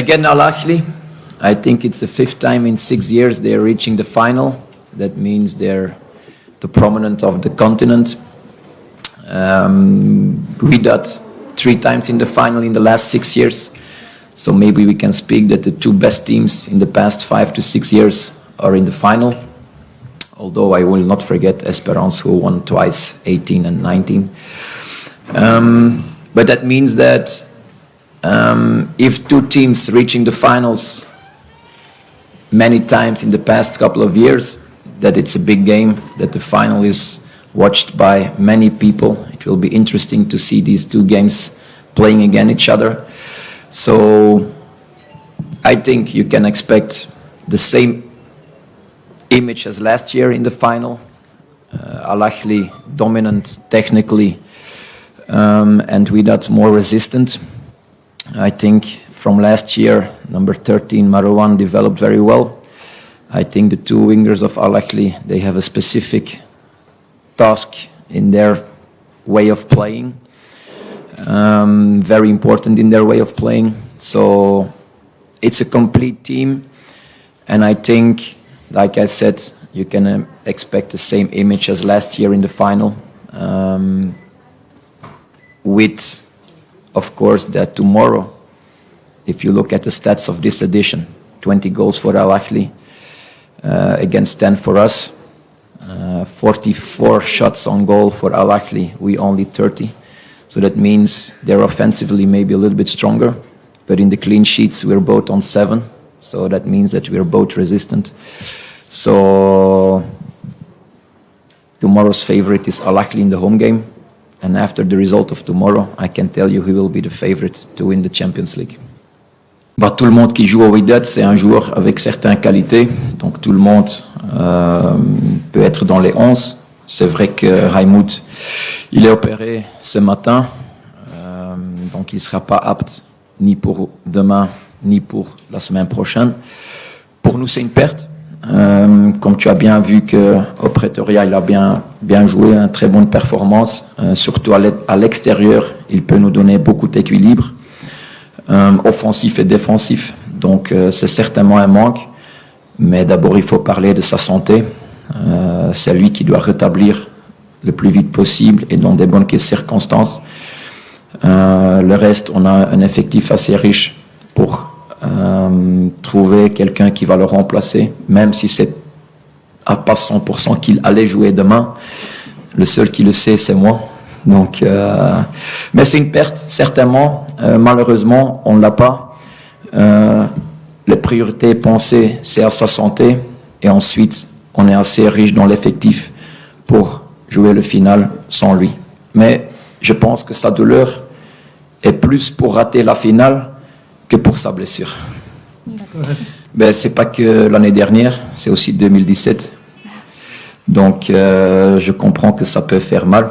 Again, Al Ahly, I think it's the 5th time in 6 years they're reaching the final. That means they're the prominent of the continent. Wydad 3 times in the final in the last 6 years. So maybe we can speak that the 2 best teams in the past 5 to 6 years are in the final. Although I will not forget Esperance, who won twice, 18 and 19. But that means that if 2 teams reaching the finals many times in the past couple of years, that it's a big game, that the final is watched by many people. It will be interesting to see these 2 games playing against each other. So I think you can expect the same image as last year in the final. Al Ahly dominant technically, and Wydad more resistant. I think from last year, number 13 Marouane developed very well. I think the 2 wingers of Al Ahly, they have a specific task in their way of playing. Very important in their way of playing. So it's a complete team, and I think, like I said, you can expect the same image as last year in the final, with, of course, that tomorrow, if you look at the stats of this edition, 20 goals for Al Ahly against 10 for us, 44 shots on goal for Al Ahly, we only 30. So that means they're offensively maybe a little bit stronger, but in the clean sheets we're both on 7. So that means that we're both resistant. So tomorrow's favorite is Al Ahly in the home game. And after the result of tomorrow, I can tell you who will be the favorite to win the Champions League. Bah, tout le monde qui joue au Wydad, c'est un joueur avec certaines qualités. Donc tout le monde peut être dans les 11. C'est vrai que Raimoud, il est opéré ce matin. Donc il ne sera pas apte ni pour demain, ni pour la semaine prochaine. Pour nous, c'est une perte. Comme tu as bien vu qu'au Pretoria, il a bien joué, une très bonne performance. Surtout à l'extérieur, il peut nous donner beaucoup d'équilibre, offensif et défensif. Donc c'est certainement un manque. Mais d'abord, il faut parler de sa santé. C'est lui qui doit rétablir le plus vite possible et dans des bonnes circonstances. Le reste, on a un effectif assez riche pour trouver quelqu'un qui va le remplacer, même si c'est à pas 100% qu'il allait jouer demain. Le seul qui le sait, c'est moi. Donc, mais c'est une perte, certainement. Malheureusement, on ne l'a pas. Les priorités pensées, c'est à sa santé. Et ensuite, on est assez riche dans l'effectif pour jouer le final sans lui. Mais je pense que sa douleur est plus pour rater la finale que pour sa blessure. Ben, c'est pas que l'année dernière, c'est aussi 2017. Donc, je comprends que ça peut faire mal.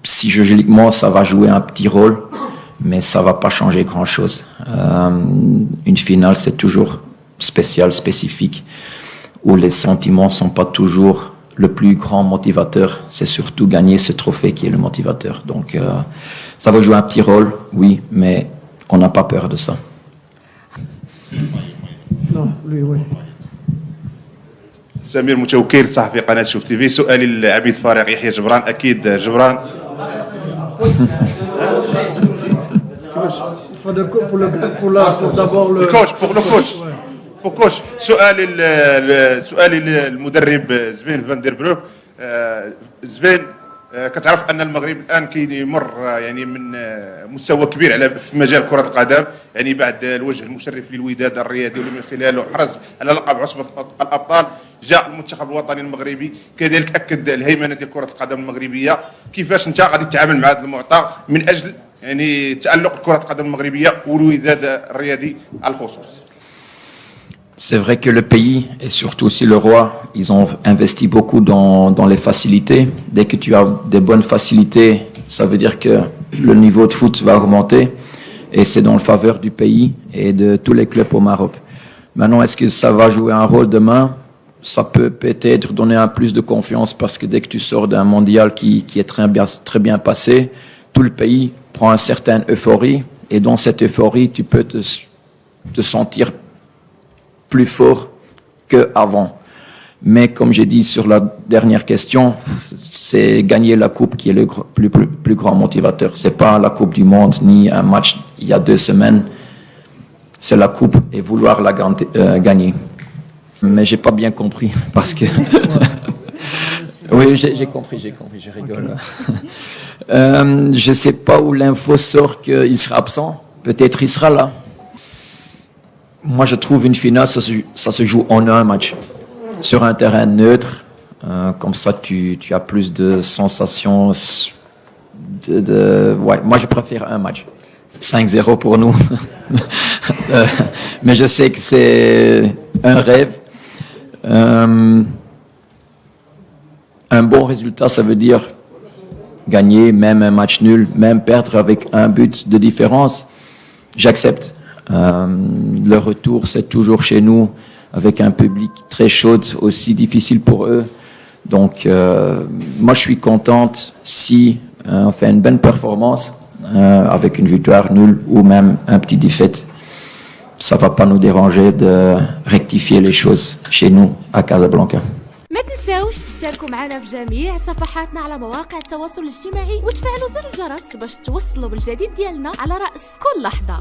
Psychologiquement, ça va jouer un petit rôle, mais ça va pas changer grand-chose. Une finale, c'est toujours spécial, spécifique, où les sentiments sont pas toujours le plus grand motivateur. C'est surtout gagner ce trophée qui est le motivateur. Donc, ça va jouer un petit rôle, oui, mais on n'a pas peur de ça. Non, lui, oui. سمير متوكل صحفي قناه شوف تي في. سؤالي للعبيد الفريق يحيى جبران. اكيد جبران pour coach. سؤالي للمدرب زفين فان دير بروك. زفين كتعرف ان المغرب الان كيمر يعني من مستوى كبير على في مجال كره القدم، يعني بعد الوجه المشرف للوداد الرياضي واللي من خلاله حرز على لقب عصبه الابطال، جاء المنتخب الوطني المغربي كذلك اكد الهيمنه ديال كره القدم المغربيه. كيفاش انت غادي تتعامل مع هذا المعطى من اجل يعني تالق كره القدم المغربيه والوداد الرياضي على الخصوص؟ C'est vrai que le pays, et surtout aussi le roi, ils ont investi beaucoup dans les facilités. Dès que tu as des bonnes facilités, ça veut dire que le niveau de foot va augmenter. Et c'est dans le faveur du pays et de tous les clubs au Maroc. Maintenant, est-ce que ça va jouer un rôle demain? Ça peut peut-être donner un plus de confiance parce que dès que tu sors d'un mondial qui est très bien passé, tout le pays prend une certaine euphorie Et dans cette euphorie, tu peux te sentir plus fort qu'avant. Mais comme j'ai dit sur la dernière question, c'est gagner la coupe qui est le plus grand motivateur. C'est pas la Coupe du Monde ni un match il y a 2 semaines. C'est la coupe et vouloir la gagner. Mais j'ai pas bien compris parce que... Oui, j'ai compris, je rigole. Je sais pas où l'info sort qu'il sera absent. Peut-être il sera là. Moi, je trouve une finale, ça se joue en un match. Sur un terrain neutre, comme ça, tu as plus de sensations. Ouais, moi, je préfère un match. 5-0 pour nous. Mais je sais que c'est un rêve. Un bon résultat, ça veut dire gagner, même un match nul, même perdre avec un but de différence. J'accepte. Le retour, c'est toujours chez nous, avec un public très chaud, aussi difficile pour eux. Donc, moi, je suis contente si on fait une bonne performance avec une victoire nulle ou même un petit défaite. Ça va pas nous déranger de rectifier les choses chez nous à Casablanca. ما تنساوش تشتركوا معنا في جميع صفحاتنا على مواقع التواصل الاجتماعي وتفعلوا زر الجرس باش توصلوا بالجديد ديالنا على رأس كل لحظة.